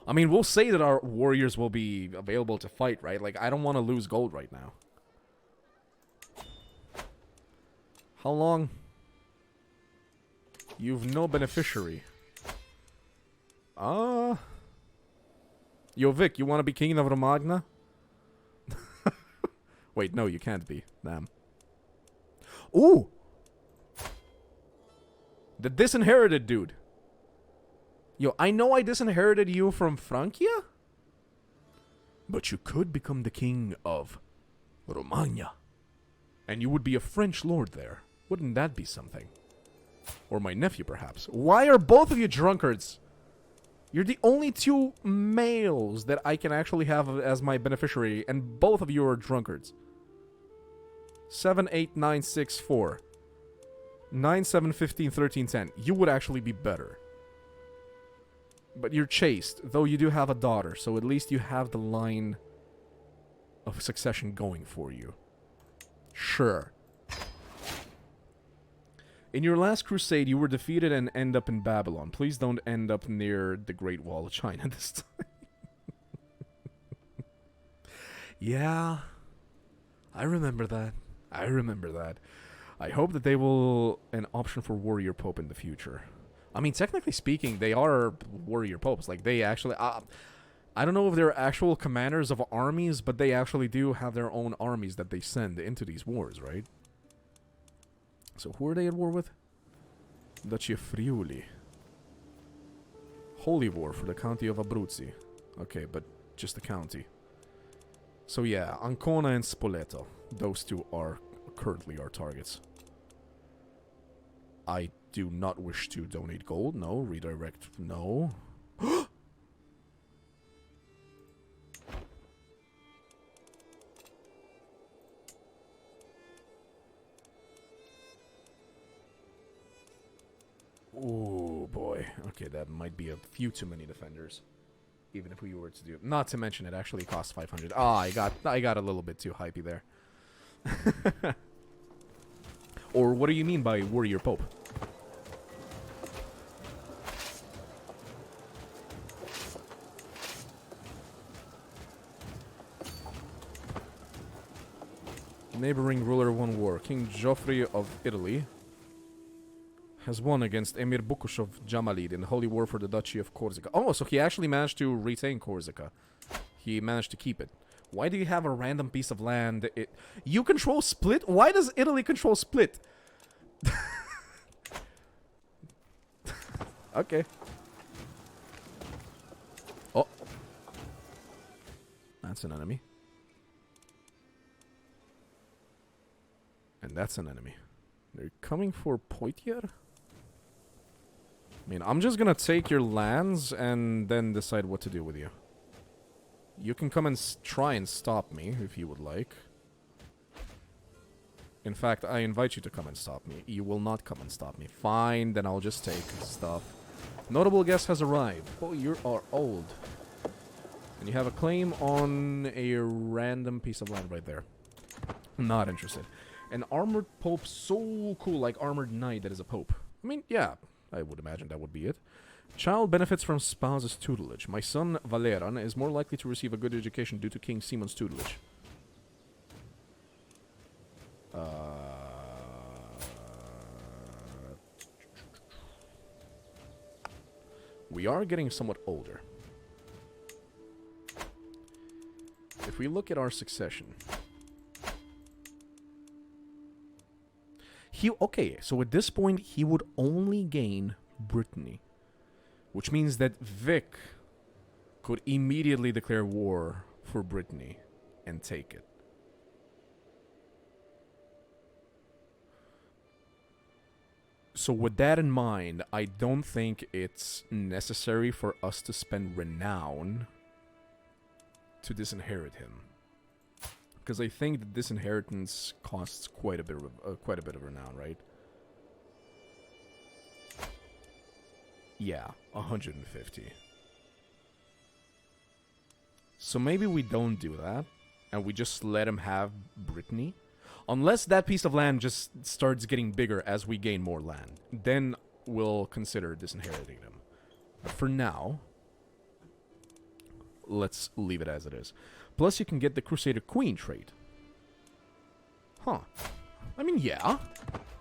I mean, we'll say that our warriors will be available to fight, right? Like, I don't want to lose gold right now. How long? You've no beneficiary. Yo, Vic, you want to be king of Romagna? Wait, no, you can't be. Damn. Ooh! The disinherited dude. Yo, I know I disinherited you from Francia, but you could become the king of Romagna. And you would be a French lord there. Wouldn't that be something? Or my nephew, perhaps. Why are both of you drunkards? You're the only two males that I can actually have as my beneficiary, and both of you are drunkards. 7, 8, 9, 6, 4. 9, 7, 15, 13, 10. You would actually be better. But you're chaste, though you do have a daughter, so at least you have the line of succession going for you. Sure. In your last crusade, you were defeated and end up in Babylon. Please don't end up near the Great Wall of China this time. Yeah. I remember that. I remember that. I hope that they will an option for warrior pope in the future. I mean, technically speaking, they are warrior popes. Like, they actually... I don't know if they're actual commanders of armies, but they actually do have their own armies that they send into these wars, right? So who are they at war with? Duchy of Friuli. Holy War for the county of Abruzzi. Okay, but just the county. So yeah, Ancona and Spoleto. Those two are currently our targets. I do not wish to donate gold. No. Redirect. No. Oh boy. Okay, that might be a few too many defenders. Even if we were to do it. Not to mention it actually costs 500. Ah, I got a little bit too hypey there. Or what do you mean by warrior pope? Neighboring ruler won war. King Geoffrey of Italy has won against Emir Bukush of Jamalid in the Holy War for the Duchy of Corsica. Oh, so he actually managed to retain Corsica. He managed to keep it. Why do you have a random piece of land? You control Split? Why does Italy control Split? Okay. Oh. That's an enemy. And that's an enemy. They're coming for Poitiers? I mean, I'm just gonna take your lands and then decide what to do with you. You can come and try and stop me if you would like. In fact, I invite you to come and stop me. You will not come and stop me. Fine, then I'll just take stuff. Notable guest has arrived. Oh, you are old. And you have a claim on a random piece of land right there. Not interested. An armored pope so cool, like armored knight that is a pope. I mean, yeah, I would imagine that would be it. Child benefits from spouse's tutelage. My son, Valeran, is more likely to receive a good education due to King Simon's tutelage. We are getting somewhat older. If we look at our succession... Okay, so at this point, he would only gain Brittany. Which means that Vic could immediately declare war for Brittany and take it. So with that in mind, I don't think it's necessary for us to spend renown to disinherit him. Because I think that disinheritance costs quite a bit of renown, right? Yeah, 150. So maybe we don't do that, and we just let him have Brittany. Unless that piece of land just starts getting bigger as we gain more land. Then we'll consider disinheriting them. But for now, let's leave it as it is. Plus, you can get the Crusader Queen trait. Huh. I mean, yeah.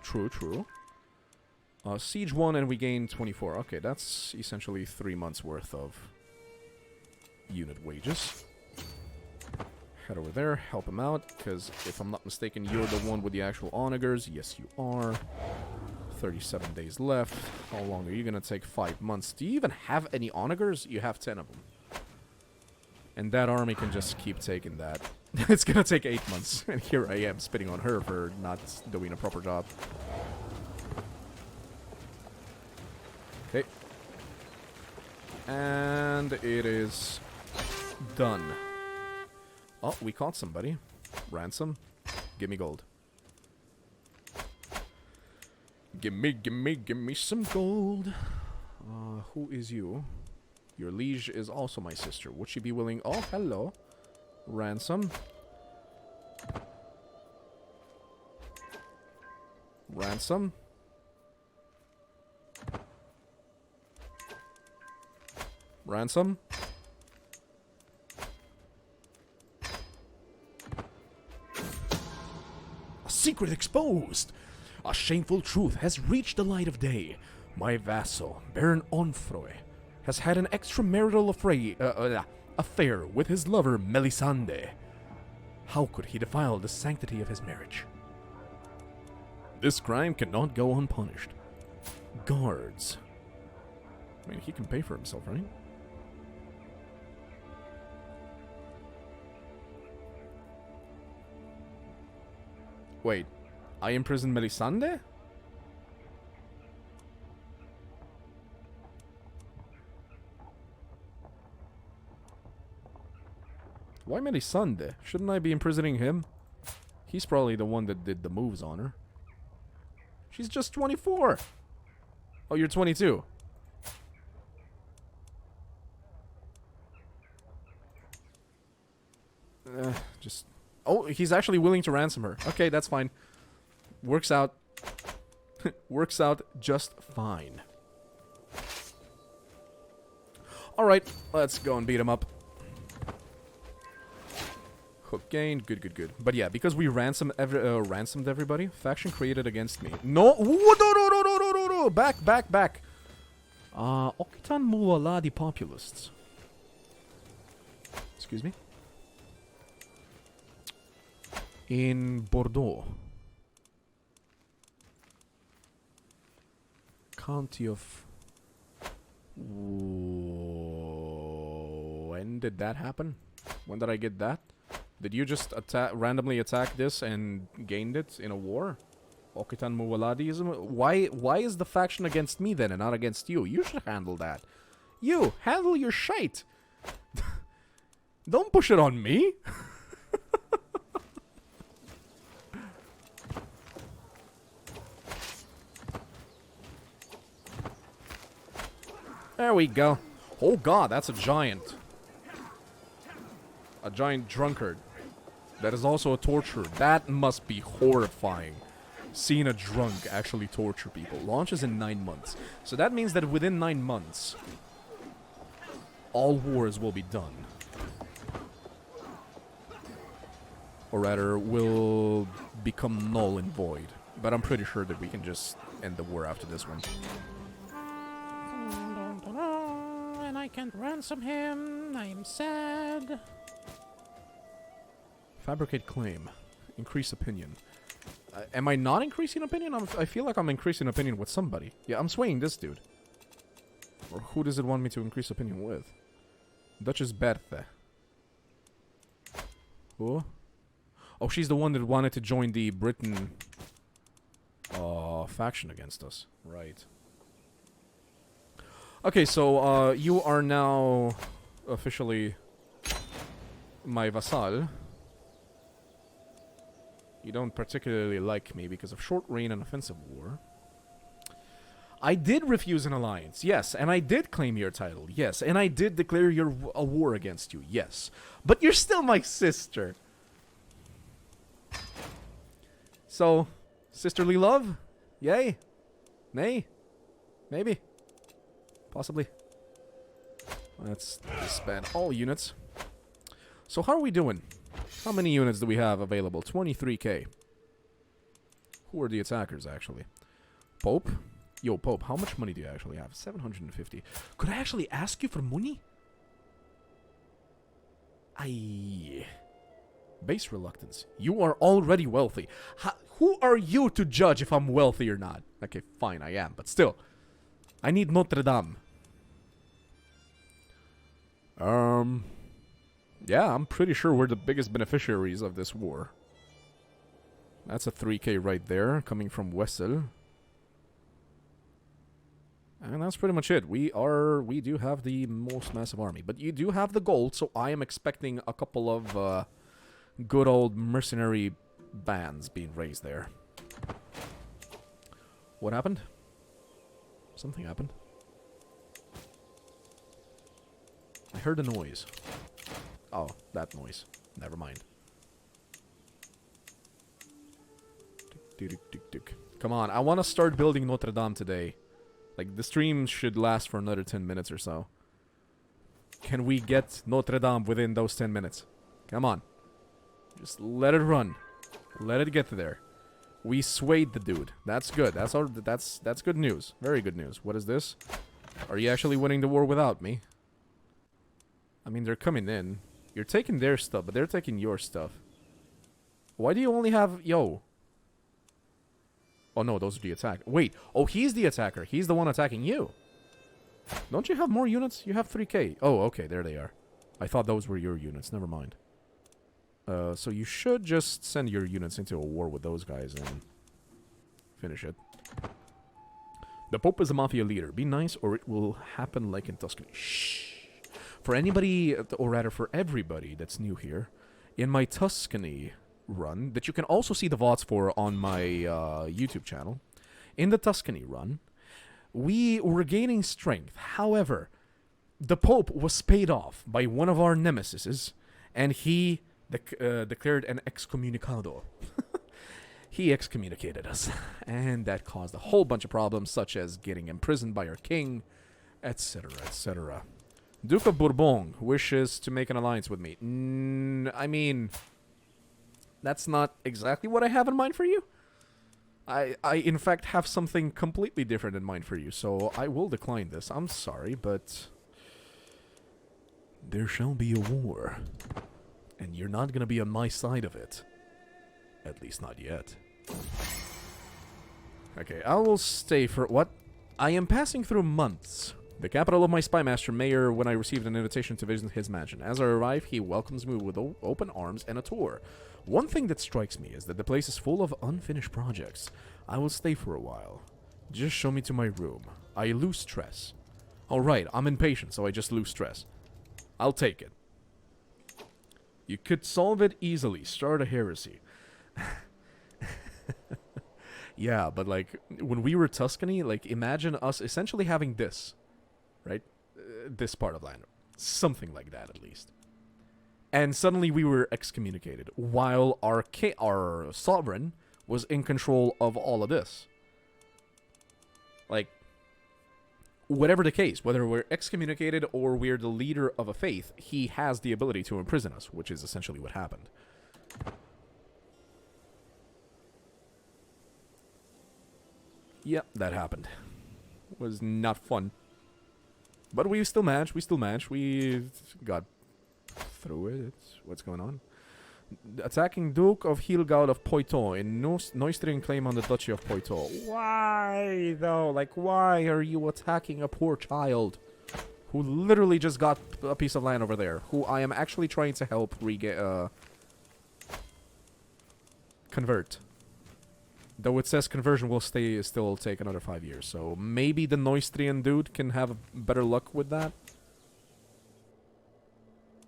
True, true. Siege 1 and we gain 24. Okay, that's essentially 3 months worth of unit wages. Head over there, help him out, because if I'm not mistaken, you're the one with the actual onagers. Yes, you are. 37 days left. How long are you gonna take? 5 months. Do you even have any onagers? You have 10 of them. And that army can just keep taking that. It's gonna take 8 months. And here I am spitting on her for not doing a proper job. Okay. And it is done. Oh, we caught somebody. Ransom. Give me gold. Give me some gold. Who is you? Your liege is also my sister. Would she be willing? Oh, hello. Ransom. Ransom. Ransom. A secret exposed! A shameful truth has reached the light of day. My vassal, Baron Onfroy, has had an extramarital affair with his lover, Melisande. How could he defile the sanctity of his marriage? This crime cannot go unpunished. Guards. I mean, he can pay for himself, right? Wait, I imprisoned Melisande? Why Melisande? Shouldn't I be imprisoning him? He's probably the one that did the moves on her. She's just 24! Oh, you're 22. Just... Oh, he's actually willing to ransom her. Okay, that's fine. Works out. Works out just fine. Alright, let's go and beat him up. Hook gained. Good, good, good. But yeah, because we ransomed everybody, faction created against me. No! No! Back, back, back! Okitan Muwaladi populists. Excuse me? In Bordeaux. County of... When did that happen? When did I get that? Did you just randomly attack this and gained it in a war? Okitan Muwaladism? Why is the faction against me then and not against you? You should handle that. You! Handle your shite! Don't push it on me! There we go. Oh god, that's a giant. A giant drunkard. That is also a torturer. That must be horrifying. Seeing a drunk actually torture people. Launches in 9 months. So that means that within 9 months, all wars will be done. Or rather, will become null and void. But I'm pretty sure that we can just end the war after this one. And I can't ransom him. I am sad. Fabricate claim. Increase opinion. Am I not increasing opinion? I feel like I'm increasing opinion with somebody. Yeah, I'm swaying this dude. Or who does it want me to increase opinion with? Duchess Berthe. Who? Oh, she's the one that wanted to join the Britain faction against us. Right. Okay, so you are now officially my vassal. You don't particularly like me because of short reign and offensive war. I did refuse an alliance, yes, and I did claim your title, yes, and I did declare a war against you, yes. But you're still my sister. So, sisterly love? Yay? Nay? Maybe? Possibly? Let's disband all units. So how are we doing? How many units do we have available? 23k. Who are the attackers, actually? Pope? Yo, Pope, how much money do you actually have? 750. Could I actually ask you for money? Base reluctance. You are already wealthy. Who are you to judge if I'm wealthy or not? Okay, fine, I am, but still. I need Notre Dame. Yeah, I'm pretty sure we're the biggest beneficiaries of this war. That's a 3k right there, coming from Wessel. And that's pretty much it. We do have the most massive army. But you do have the gold, so I am expecting a couple of good old mercenary bands being raised there. What happened? Something happened. I heard a noise. Oh, that noise. Never mind. Come on, I want to start building Notre Dame today. Like, the stream should last for another 10 minutes or so. Can we get Notre Dame within those 10 minutes? Come on. Just let it run. Let it get there. We swayed the dude. That's good. That's good news. Very good news. What is this? Are you actually winning the war without me? I mean, they're coming in. You're taking their stuff, but they're taking your stuff. Why do you only have... Yo. Oh, no, those are the attack. Wait. Oh, he's the attacker. He's the one attacking you. Don't you have more units? You have 3k. Oh, okay. There they are. I thought those were your units. Never mind. So you should just send your units into a war with those guys and finish it. The Pope is a mafia leader. Be nice or it will happen like in Tuscany. Shh. For anybody, or rather for everybody that's new here, in my Tuscany run, that you can also see the VODs for on my YouTube channel, in the Tuscany run, we were gaining strength. However, the Pope was paid off by one of our nemesises, and he declared an excommunicado. He excommunicated us, and that caused a whole bunch of problems, such as getting imprisoned by our king, etc., etc. Duke of Bourbon wishes to make an alliance with me. I mean, that's not exactly what I have in mind for you. I in fact have something completely different in mind for you, so I will decline this. I'm sorry, but there shall be a war, and you're not gonna be on my side of it. At least not yet. Okay, I will stay for what? I am passing through months. The capital of my spymaster mayor when I received an invitation to visit his mansion. As I arrive, he welcomes me with open arms and a tour. One thing that strikes me is that the place is full of unfinished projects. I will stay for a while. Just show me to my room. I lose stress. Alright, I'm impatient, so I just lose stress. I'll take it. You could solve it easily. Start a heresy. Yeah, but like, when we were Tuscany, like, imagine us essentially having this. Right? This part of land. Something like that, at least. And suddenly we were excommunicated, while our sovereign was in control of all of this. Like, whatever the case, whether we're excommunicated or we're the leader of a faith, he has the ability to imprison us, which is essentially what happened. Yep, that happened. It was not fun. But we still managed, we got through it. What's going on? Attacking Duke of Hilgaud of Poitou in Neustrian claim on the Duchy of Poitou. Why, though? Like, why are you attacking a poor child who literally just got a piece of land over there, who I am actually trying to help convert? Though it says conversion will still take another 5 years, so maybe the Neustrian dude can have better luck with that.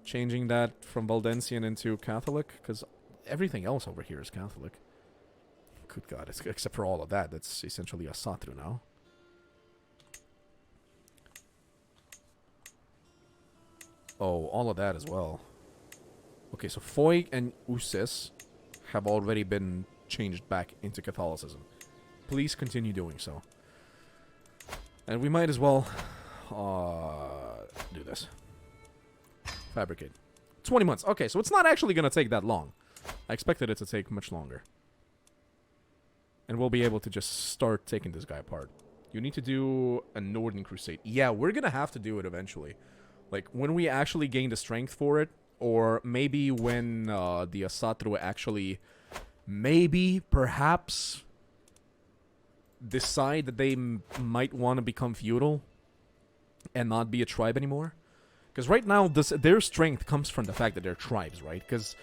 Changing that from Valdensian into Catholic, because everything else over here is Catholic. Good God, except for all of that, that's essentially a Satru now. Oh, all of that as well. Okay, so Foy and Usis have already been changed back into Catholicism. Please continue doing so. And we might as well do this. Fabricate. 20 months. Okay, so it's not actually going to take that long. I expected it to take much longer. And we'll be able to just start taking this guy apart. You need to do a Northern Crusade. Yeah, we're going to have to do it eventually. Like, when we actually gain the strength for it, or maybe when the Asatru actually, maybe, perhaps, decide that they might want to become feudal and not be a tribe anymore. Because right now, their strength comes from the fact that they're tribes, right? Because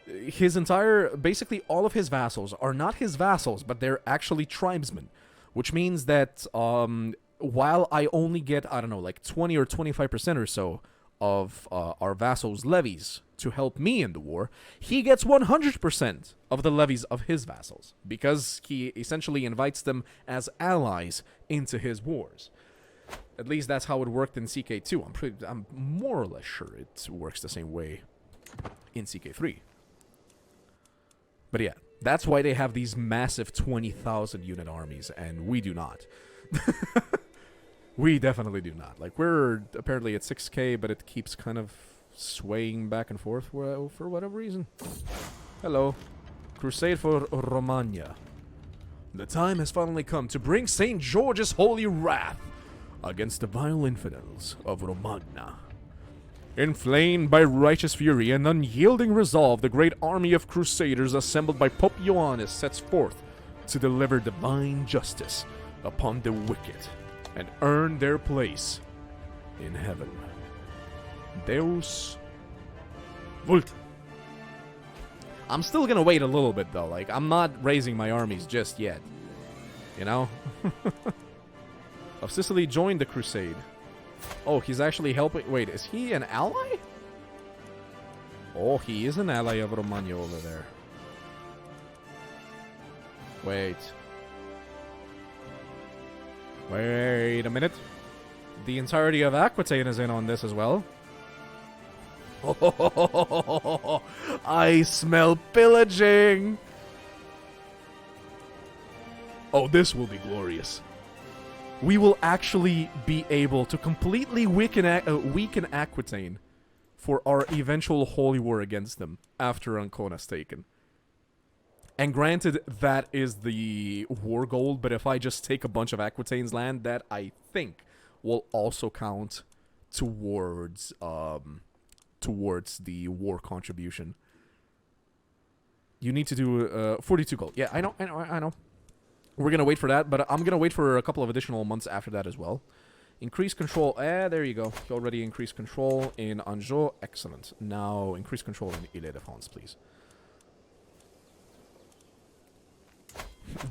his entire, basically all of his vassals are not his vassals, but they're actually tribesmen. Which means that while I only get, I don't know, like 20 or 25% or so of our vassals' levies to help me in the war, he gets 100% of the levies of his vassals. Because he essentially invites them as allies into his wars. At least that's how it worked in CK2. I'm more or less sure it works the same way in CK3. But yeah, that's why they have these massive 20,000 unit armies, and we do not. We definitely do not. Like, we're apparently at 6k, but it keeps kind of swaying back and forth for whatever reason. Hello. Crusade for Romagna. The time has finally come to bring St. George's holy wrath against the vile infidels of Romagna. Inflamed by righteous fury and unyielding resolve, the great army of crusaders assembled by Pope Ioannis sets forth to deliver divine justice upon the wicked and earn their place in heaven. Deus Vult. I'm still gonna wait a little bit though, like, I'm not raising my armies just yet. You know? Of Sicily joined the crusade. Oh, he's actually helping. Wait, is he an ally? Oh, he is an ally of Romagna over there. Wait. Wait a minute. The entirety of Aquitaine is in on this as well. Oh, I smell pillaging. Oh, this will be glorious. We will actually be able to completely weaken Aquitaine for our eventual holy war against them after Ancona's taken. And granted, that is the war goal, but if I just take a bunch of Aquitaine's land, that I think will also count towards the war contribution. You need to do 42 gold. Yeah, I know. We're going to wait for that, but I'm going to wait for a couple of additional months after that as well. Increase control. There you go. You already increased control in Anjou. Excellent. Now, increase control in Ile-de-France, please.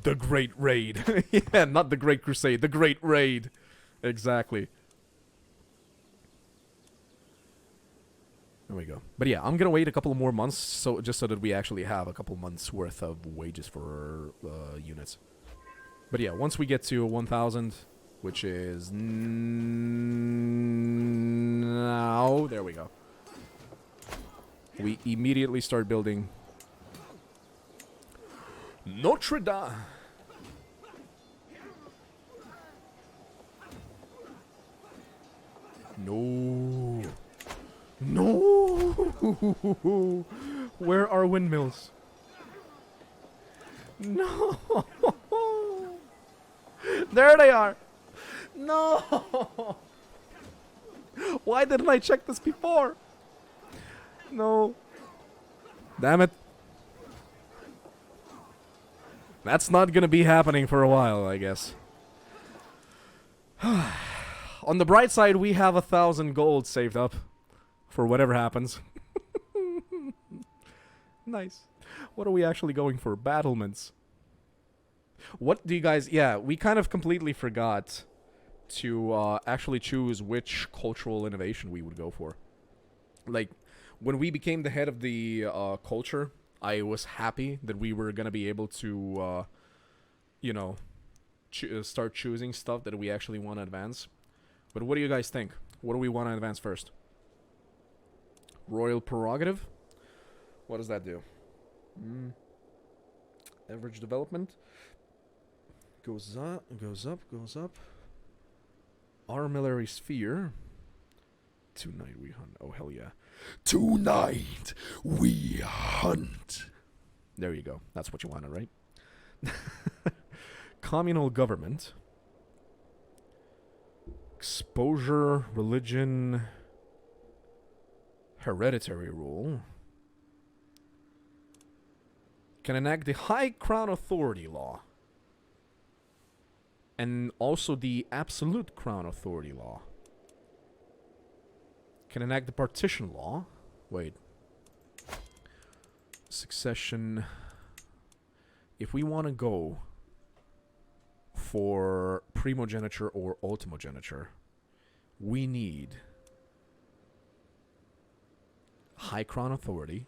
The Great Raid. Yeah, not the Great Crusade. The Great Raid. Exactly. There we go. But yeah, I'm going to wait a couple more months just so that we actually have a couple months worth of wages for units. But yeah, once we get to 1,000, which is now, there we go. We immediately start building Notre Dame. No. No. Where are windmills? No. There they are. No. Why didn't I check this before? No. Damn it. That's not gonna be happening for a while, I guess. On the bright side, we have 1,000 gold saved up for whatever happens. Nice. What are we actually going for? Battlements. What do you guys... Yeah, we kind of completely forgot to actually choose which cultural innovation we would go for. Like, when we became the head of the culture, I was happy that we were going to be able to, you know, start choosing stuff that we actually want to advance. But what do you guys think? What do we want to advance first? Royal prerogative? What does that do? Average development? Goes up, goes up, goes up. Armillary sphere. Tonight we hunt. Oh, hell yeah. Tonight we hunt. There you go. That's what you wanted, right? Communal government. Exposure, religion, hereditary rule. Can enact the High Crown Authority law. And also the Absolute Crown Authority law. Can enact the Partition law. Wait. Succession. If we want to go for primogeniture or ultimogeniture, we need High Crown Authority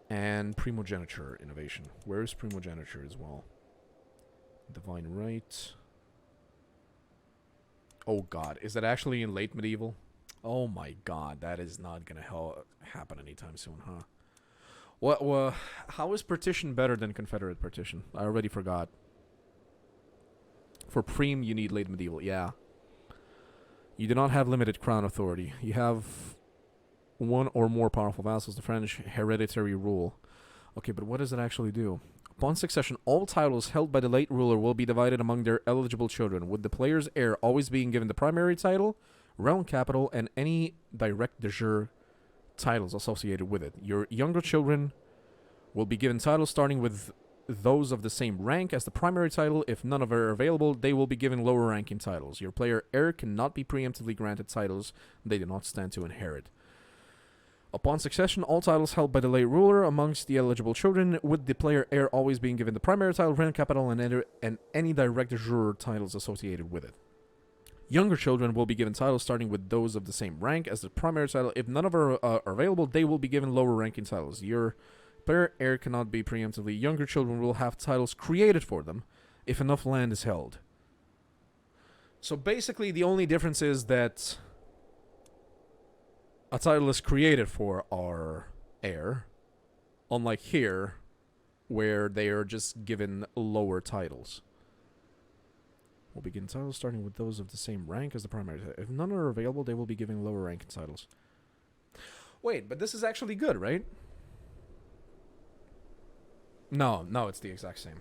and primogeniture innovation. Where is primogeniture as well? Divine right. Oh god, is that actually in late medieval? Oh my god, that is not gonna happen anytime soon, huh? What? How is partition better than Confederate partition? I already forgot. For Preem, you need late medieval. Yeah. You do not have limited crown authority. You have one or more powerful vassals. The French hereditary rule. Okay, but what does it actually do? Upon succession, all titles held by the late ruler will be divided among their eligible children, with the player's heir always being given the primary title, realm capital, and any direct de jure titles associated with it. Your younger children will be given titles starting with those of the same rank as the primary title. If none of are available, they will be given lower ranking titles. Your player heir cannot be preemptively granted titles they do not stand to inherit. Upon succession, all titles held by the late ruler amongst the eligible children, with the player heir always being given the primary title, realm capital, and any direct de jure titles associated with it. Younger children will be given titles starting with those of the same rank as the primary title. If none of are available, they will be given lower ranking titles. Your player heir cannot be preemptively. Younger children will have titles created for them if enough land is held. So basically, the only difference is that a title is created for our heir, unlike here, where they are just given lower titles. Will begin titles starting with those of the same rank as the primary title. If none are available, they will be given lower rank titles. Wait, but this is actually good, right? No, it's the exact same.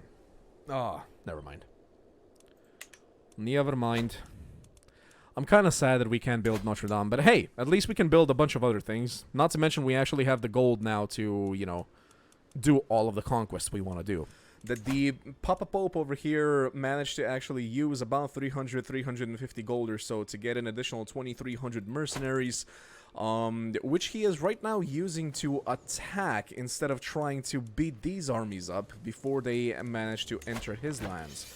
Ah, never mind. Never mind. I'm kind of sad that we can't build Notre Dame, but hey, at least we can build a bunch of other things. Not to mention we actually have the gold now to, you know, do all of the conquests we want to do. The Papa Pope over here managed to actually use about 350 gold or so to get an additional 2,300 mercenaries, which he is right now using to attack instead of trying to beat these armies up before they manage to enter his lands.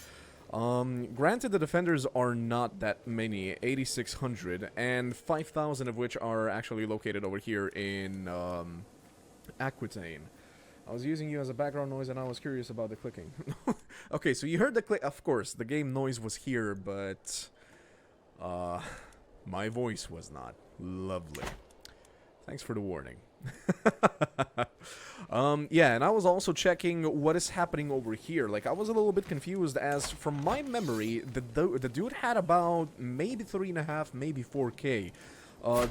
Granted, the defenders are not that many, 8,600, and 5,000 of which are actually located over here in Aquitaine. I was using you as a background noise and I was curious about the clicking. Okay, so you heard the click. Of course, the game noise was here, but my voice was not. Lovely. Thanks for the warning. Yeah, and I was also checking what is happening over here. Like, I was a little bit confused as, from my memory, the dude had about maybe 3.5, maybe 4K.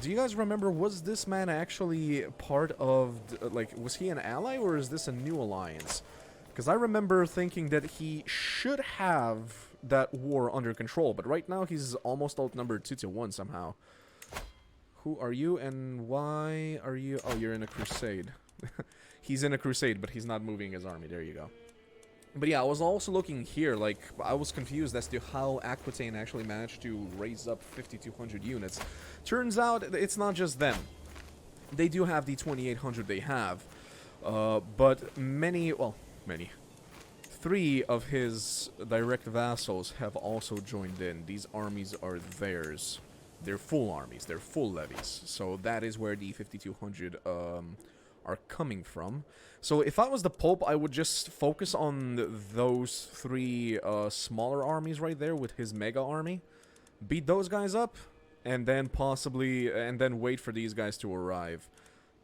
Do you guys remember, was this man actually part of, like, was he an ally or is this a new alliance? Because I remember thinking that he should have that war under control, but right now he's almost outnumbered 2-1 somehow. Who are you and why are you? Oh, you're in a crusade. He's in a crusade, but he's not moving his army. There you go. But yeah, I was also looking here, like, I was confused as to how Aquitaine actually managed to raise up 5,200 units. Turns out, it's not just them. They do have the 2,800 they have, but many, 3 of his direct vassals have also joined in. These armies are theirs. They're full armies, they're full levies, so that is where the 5,200 are coming from. So if I was the Pope, I would just focus on those 3 smaller armies right there with his mega army, beat those guys up, and then wait for these guys to arrive.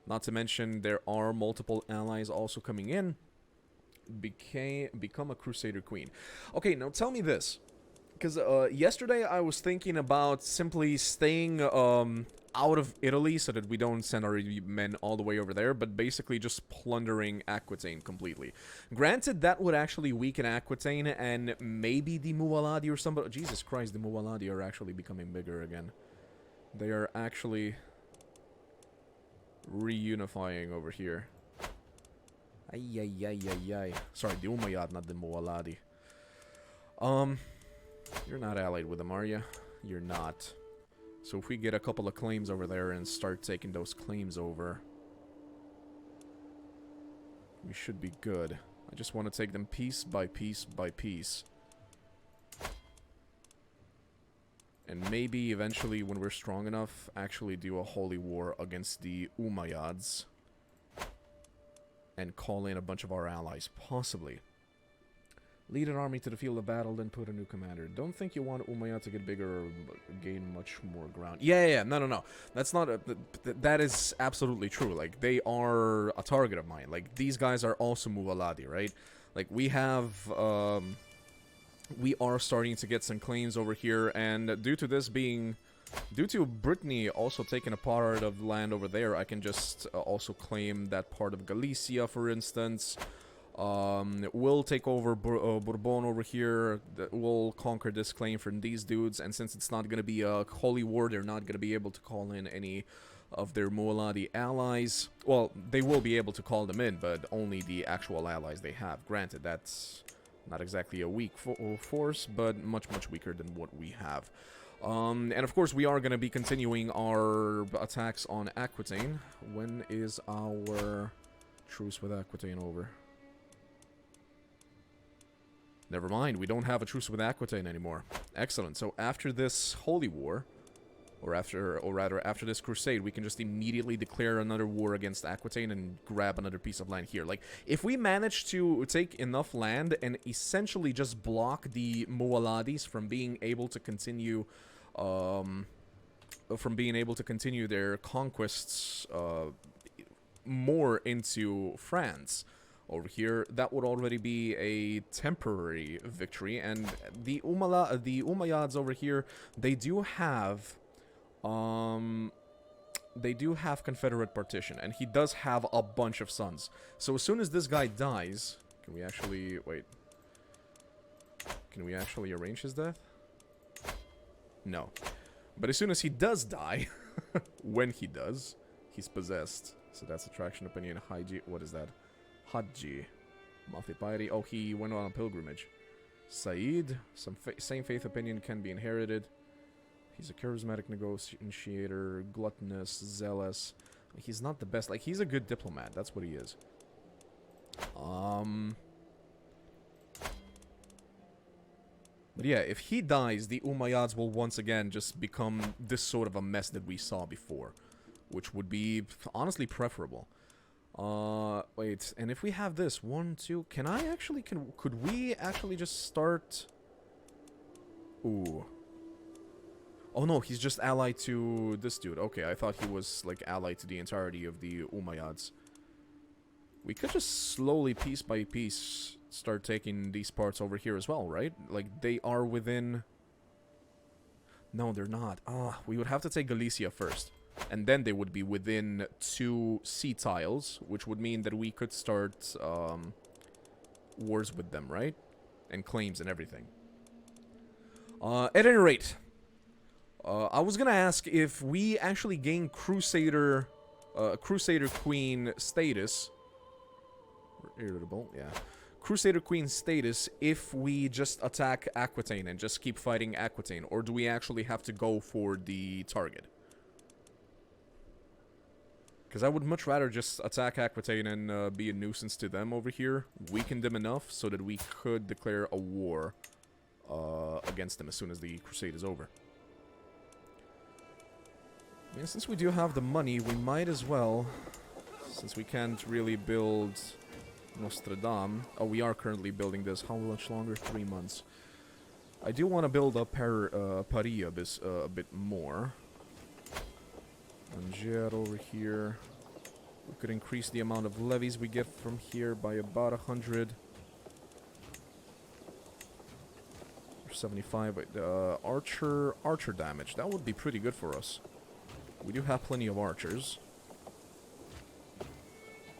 Not to mention there are multiple allies also coming in. Become a Crusader Queen. Okay, now tell me this. Because yesterday I was thinking about simply staying out of Italy so that we don't send our men all the way over there, but basically just plundering Aquitaine completely. Granted, that would actually weaken Aquitaine and maybe the Muwaladi or somebody. Jesus Christ, the Muwaladi are actually becoming bigger again. They are actually reunifying over here. Ay, ay, ay, ay, ay. Sorry, the Umayyad, not the Muwaladi. You're not allied with them, are you? You're not. So if we get a couple of claims over there and start taking those claims over, we should be good. I just want to take them piece by piece by piece. And maybe eventually, when we're strong enough, actually do a holy war against the Umayyads. And call in a bunch of our allies, possibly. Lead an army to the field of battle, then put a new commander. Don't think you want Umayyad to get bigger or gain much more ground. Yeah, no. That's not a... that is absolutely true. Like, they are a target of mine. Like, these guys are also Muwaladi, right? Like, we have... we are starting to get some claims over here, and due to this being... due to Brittany also taking a part of land over there, I can just also claim that part of Galicia, for instance. We'll take over Bourbon over here. We'll conquer this claim from these dudes, and since it's not going to be a holy war, they're not going to be able to call in any of their Muwaladi allies. Well, they will be able to call them in, but only the actual allies they have. Granted, that's not exactly a weak force, but much, much weaker than what we have. And of course, we are going to be continuing our attacks on Aquitaine. When is our truce with Aquitaine over? Never mind, we don't have a truce with Aquitaine anymore. Excellent. So after this holy war, or rather after this crusade, we can just immediately declare another war against Aquitaine and grab another piece of land here. Like, if we manage to take enough land and essentially just block the Muwaladis from being able to continue their conquests more into France over here, that would already be a temporary victory. And the Umayyads over here, they do have Confederate partition, and he does have a bunch of sons. So as soon as this guy dies, can we actually arrange his death? No. But as soon as he does die, when he does, he's possessed. So that's attraction, opinion, Haji. What is that? Haji. Monthly piety. Oh, he went on a pilgrimage. Said. Same faith opinion can be inherited. He's a charismatic negotiator, gluttonous, zealous. He's not the best. Like, he's a good diplomat. That's what he is. But yeah, if he dies, the Umayyads will once again just become this sort of a mess that we saw before. Which would be, honestly, preferable. Wait, and if we have this, 1, 2, could we actually just start... Ooh. Oh no, he's just allied to this dude. Okay, I thought he was, like, allied to the entirety of the Umayyads. We could just slowly, piece by piece, start taking these parts over here as well, right? Like, they are within... No, they're not. We would have to take Galicia first. And then they would be within 2 sea tiles, which would mean that we could start wars with them, right? And claims and everything. At any rate, I was gonna ask if we actually gain Crusader Queen status. Irritable, yeah. Crusader Queen status if we just attack Aquitaine and just keep fighting Aquitaine, or do we actually have to go for the target? Because I would much rather just attack Aquitaine and be a nuisance to them over here. Weaken them enough so that we could declare a war against them as soon as the crusade is over. I mean, since we do have the money, we might as well, since we can't really build Nostradam. Oh, we are currently building this. How much longer? 3 months. I do want to build up Paris a bit more. Angers over here. We could increase the amount of levies we get from here by about 100. We're 75. Archer damage. That would be pretty good for us. We do have plenty of archers.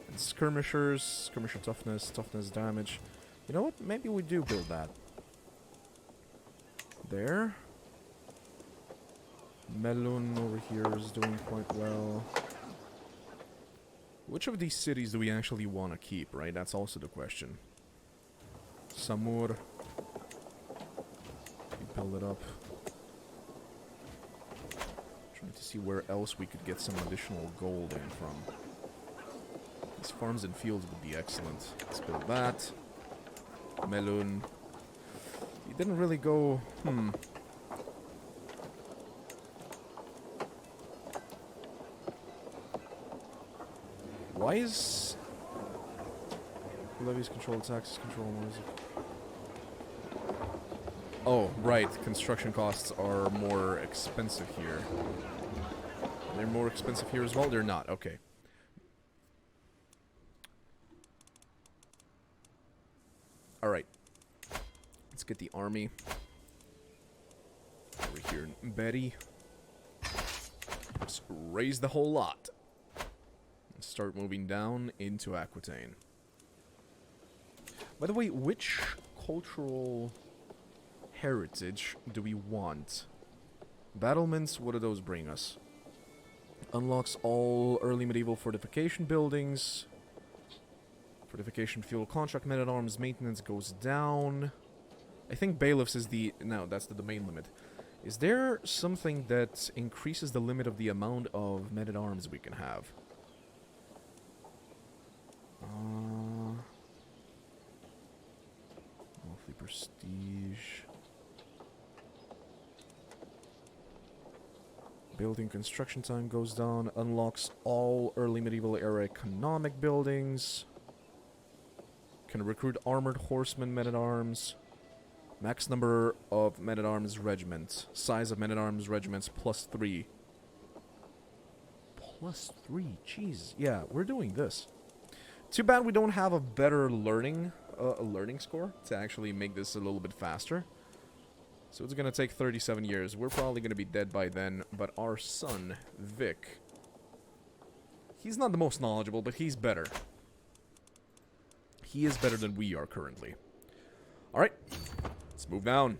And skirmishers, skirmisher toughness, toughness damage. You know what? Maybe we do build that. There. Melun over here is doing quite well. Which of these cities do we actually want to keep, right? That's also the question. Samur. We build it up. Trying to see where else we could get some additional gold in from. These farms and fields would be excellent. Let's build that. Melun. He didn't really go... Why is... Levies control, taxes control, music. Oh, right. Construction costs are more expensive here. They're more expensive here as well? They're not. Okay. Alright. Let's get the army. Over here in Betty. Let's raise the whole lot. And start moving down into Aquitaine. By the way, which cultural heritage do we want? Battlements, what do those bring us? Unlocks all early medieval fortification buildings. Fortification fuel contract men-at-arms maintenance goes down. I think bailiffs is the... No, that's the domain limit. Is there something that increases the limit of the amount of men-at-arms we can have? Monthly prestige. Building construction time goes down. Unlocks all early medieval era economic buildings. Can recruit armored horsemen, men-at-arms. Max number of men-at-arms regiments. Size of men-at-arms regiments +3. +3? Jeez. Yeah, we're doing this. Too bad we don't have a better learning score to actually make this a little bit faster. So it's gonna take 37 years. We're probably gonna be dead by then, but our son, Vic, he's not the most knowledgeable, but he's better. He is better than we are currently. Alright, let's move down.